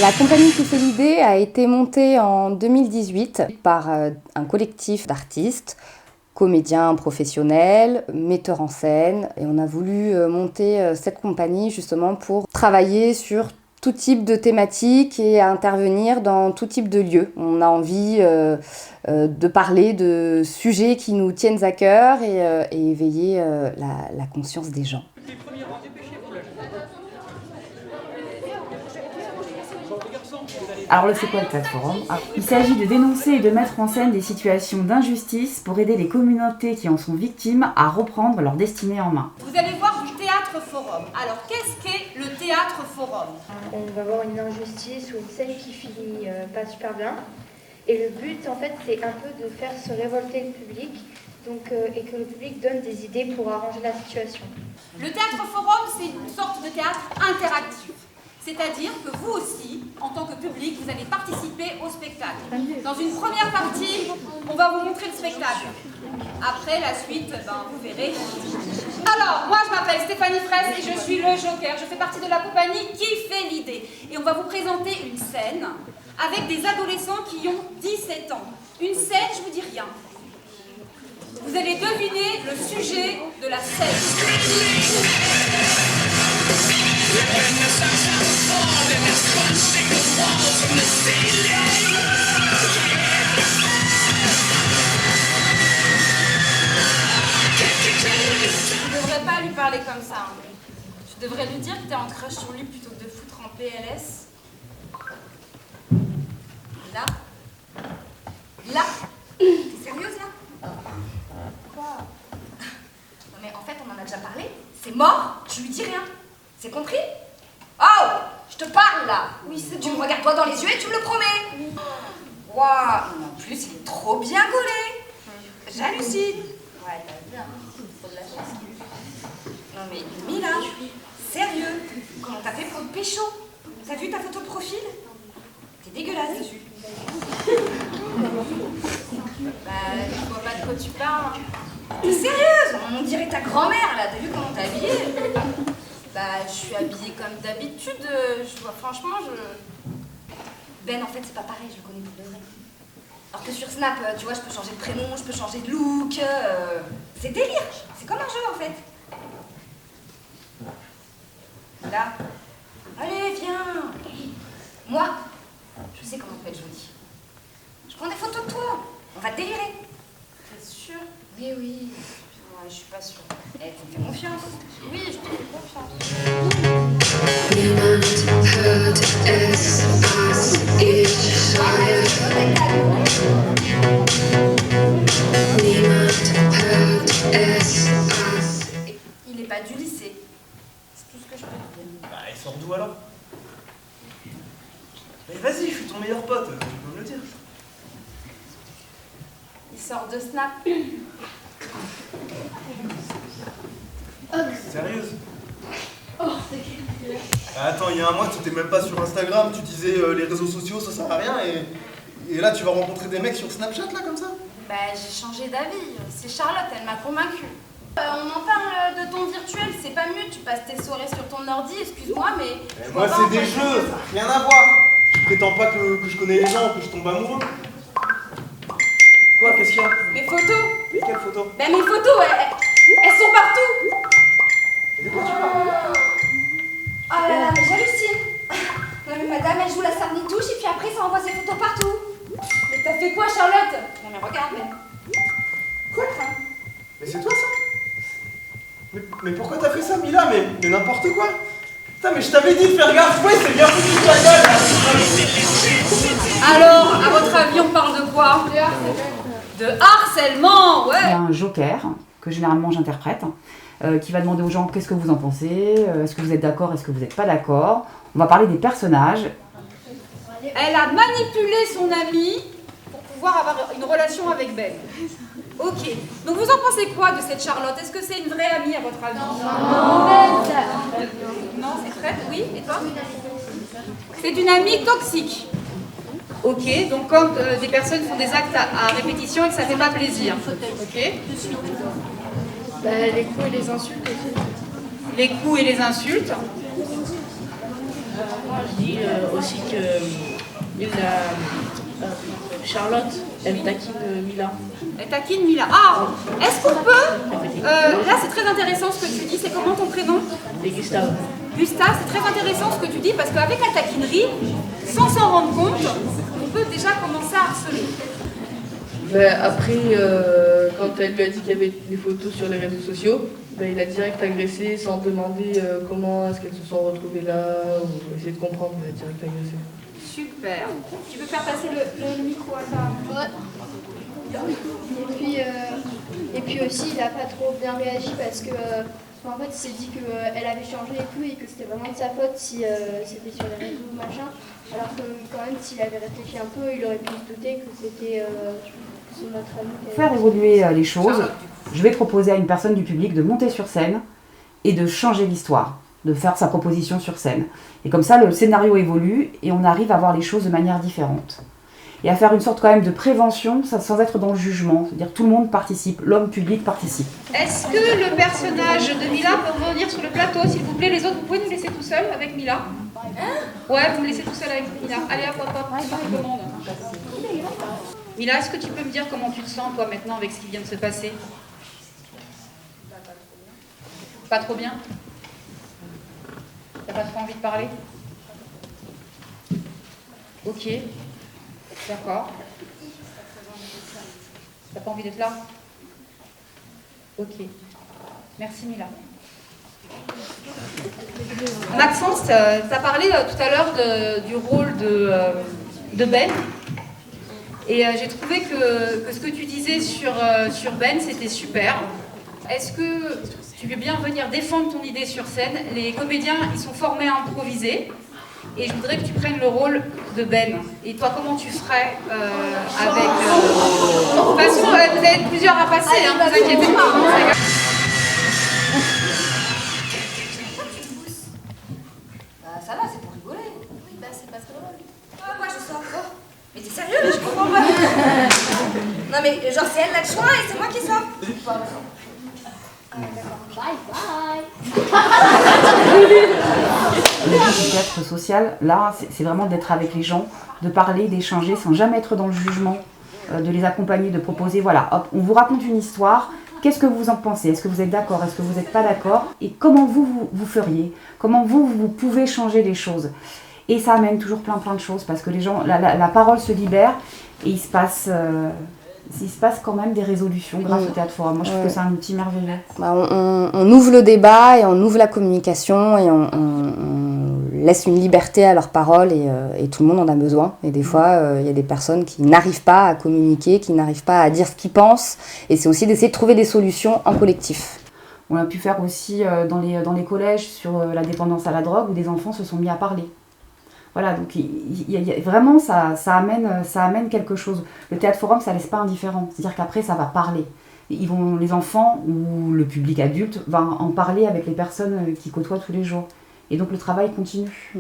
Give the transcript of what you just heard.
La compagnie qui fait l'idée a été montée en 2018 par un collectif d'artistes, comédiens professionnels, metteurs en scène. Et on a voulu monter cette compagnie justement pour travailler sur tout type de thématiques et à intervenir dans tout type de lieux. On a envie de parler de sujets qui nous tiennent à cœur et éveiller la conscience des gens. Alors le c'est quoi le Théâtre Forum ? Il s'agit de dénoncer et de mettre en scène des situations d'injustice pour aider les communautés qui en sont victimes à reprendre leur destinée en main. Vous allez voir du Théâtre Forum. Alors qu'est-ce qu'est le Théâtre Forum ? On va voir une injustice ou une scène qui finit pas super bien. Et le but en fait c'est un peu de faire se révolter le public et que le public donne des idées pour arranger la situation. Le Théâtre Forum, c'est une sorte de théâtre interactif. C'est-à-dire que vous aussi, en tant que public, vous allez participer au spectacle. Dans une première partie, on va vous montrer le spectacle. Après, la suite, vous verrez. Alors, moi je m'appelle Stéphanie Fraisse et je suis le Joker. Je fais partie de la compagnie qui fait l'idée. Et on va vous présenter une scène avec des adolescents qui ont 17 ans. Une scène, je vous dis rien. Vous allez deviner le sujet de la scène. Tu devrais pas lui parler comme ça. Tu devrais lui dire que t'es en crush sur lui plutôt que de foutre en PLS. Là. Là. T'es sérieuse là ? Quoi ? Non mais en fait on en a déjà parlé. C'est mort, je lui dis rien. C'est compris ? Oh, je te parle là. Oui, c'est bon. Tu me regardes droit dans les yeux et tu me le promets. Waouh, en plus il est trop bien gaulé. J'hallucine. Ouais, t'as bien. Faut de la chance. Non mais Mila, sérieux, comment t'as fait pour le pécho ? T'as vu ta photo de profil ? T'es dégueulasse dessus. Je vois pas de quoi tu parles. T'es sérieuse ? On dirait ta grand-mère là, t'as vu comment t'es habillée ? Je suis habillée comme d'habitude, franchement, Ben, en fait, c'est pas pareil, je le connais pour de vrai. Alors que sur Snap, tu vois, je peux changer de prénom, je peux changer de look, c'est délire, c'est comme un jeu, en fait. Là, allez, viens. Moi, je sais comment on peut être jolie. Je prends des photos de toi, on va délirer. T'es sûre ? Oui, oui. Ouais, je suis pas sûre. Tu me fais confiance. Oui, je te fais confiance. Niemand hört es, was ich schreibe. Niemand hört es, was... Il est pas du lycée. C'est tout ce que je peux te dire. Il sort d'où alors ? Mais vas-y, je suis ton meilleur pote, tu peux me le dire. Il sort de Snap. Sérieuse ? Attends, il y a un mois, tu étais même pas sur Instagram, tu disais les réseaux sociaux ça sert à rien et là tu vas rencontrer des mecs sur Snapchat là comme ça ? J'ai changé d'avis. C'est Charlotte, elle m'a convaincue. On en parle de ton virtuel, c'est pas mieux, tu passes tes soirées sur ton ordi, excuse-moi, mais... Moi c'est des jeux, ça n'a rien à voir. Je prétends pas que je connais les gens, que je tombe amoureux. Quoi, qu'est-ce qu'il y a ? Mes photos. Mais quelles photos ? Mes photos, elles sont partout. De quoi tu parles ? Oh là là, mais j'hallucine. Non mais madame, elle joue la sarnitouche et puis après ça envoie ses photos partout. Mais t'as fait quoi, Charlotte ? Non mais regarde, Quoi ? Mais c'est toi ça ? Mais pourquoi t'as fait ça, Mila ? Mais n'importe quoi ! Putain, mais je t'avais dit de faire gaffe, ouais, c'est bien foutu ta gueule là. Alors, à votre avis, on parle de quoi ? De harcèlement, ouais. Il y a un joker, que généralement j'interprète, qui va demander aux gens qu'est-ce que vous en pensez, est-ce que vous êtes d'accord, est-ce que vous n'êtes pas d'accord. On va parler des personnages. Elle a manipulé son ami pour pouvoir avoir une relation avec Ben. Ok. Donc vous en pensez quoi de cette Charlotte ? Est-ce que c'est une vraie amie à votre avis ? Non, c'est vrai ? Oui, et toi ? C'est une amie toxique. Ok, donc quand des personnes font des actes à répétition et que ça fait pas plaisir. Ok. Les coups et les insultes aussi. Les coups et les insultes. Moi, je dis aussi que Charlotte, elle taquine Mila. Elle taquine Mila. Ah, est-ce qu'on peut... là, c'est très intéressant ce que tu dis. C'est comment ton prénom? Et Gustave. Gustave, c'est très intéressant ce que tu dis parce qu'avec la taquinerie, sans s'en rendre compte, on peut déjà commencer à harceler. Ben, après, quand elle lui a dit qu'il y avait des photos sur les réseaux sociaux, ben, il a direct agressé sans demander comment est-ce qu'elles se sont retrouvées là, ou essayer de comprendre, il a direct agressé. Super. Tu peux faire passer le micro à ta... Ouais. Et puis aussi, il n'a pas trop bien réagi parce que en fait, il s'est dit qu'elle avait changé et tout et que c'était vraiment de sa faute si c'était sur les réseaux machin. Alors que quand même, s'il avait réfléchi un peu, il aurait pu se douter que c'était notre ami. Pour faire évoluer les choses, je vais proposer à une personne du public de monter sur scène et de changer l'histoire, de faire sa proposition sur scène. Et comme ça, le scénario évolue et on arrive à voir les choses de manière différente. Et à faire une sorte quand même de prévention sans être dans le jugement. C'est-à-dire tout le monde participe, l'homme public participe. Est-ce que le personnage de Mila peut revenir sur le plateau, s'il vous plaît? Les autres, vous pouvez nous laisser tout seul avec Mila? Ouais, vous me laissez tout seul avec Mila. Allez, hop, hop, hop, je vous demande. Mila, est-ce que tu peux me dire comment tu te sens, toi, maintenant, avec ce qui vient de se passer? Pas trop bien? T'as pas trop envie de parler? Ok. D'accord. T'as pas envie d'être là? Ok. Merci Mila. Maxence, t'as parlé tout à l'heure du rôle de Ben. Et j'ai trouvé que ce que tu disais sur Ben, c'était super. Est-ce que tu veux bien venir défendre ton idée sur scène? Les comédiens, ils sont formés à improviser. Et je voudrais que tu prennes le rôle de Ben. Et toi, comment tu ferais avec... De toute façon, vous avez plusieurs à passer, hein, ne vous inquiétez pas. Ça va, c'est pour rigoler. Oui, bah c'est pas très drôle. Ah, moi je sors. Oh. Mais t'es sérieux là, je comprends pas. Non mais genre c'est elle là le choix et c'est moi qui sors. Bye bye. Le théâtre social, là, c'est vraiment d'être avec les gens, de parler, d'échanger, sans jamais être dans le jugement, de les accompagner, de proposer, voilà, hop, on vous raconte une histoire, qu'est-ce que vous en pensez? Est-ce que vous êtes d'accord? Est-ce que vous n'êtes pas d'accord? Et comment vous feriez? Comment vous pouvez changer les choses? Et ça amène toujours plein de choses, parce que les gens, la parole se libère, et il se passe quand même des résolutions grâce au Théâtre Forum. Moi, je trouve que c'est un outil merveilleux. Bah, on ouvre le débat et on ouvre la communication et on laisse une liberté à leur parole et tout le monde en a besoin. Et des fois, il y a des personnes qui n'arrivent pas à communiquer, qui n'arrivent pas à dire ce qu'ils pensent. Et c'est aussi d'essayer de trouver des solutions en collectif. On a pu faire aussi dans les collèges sur la dépendance à la drogue où des enfants se sont mis à parler. Voilà, donc vraiment ça amène quelque chose. Le Théâtre Forum, ça laisse pas indifférent. C'est-à-dire qu'après, ça va parler. Les enfants ou le public adulte va en parler avec les personnes qui côtoient tous les jours. Et donc le travail continue.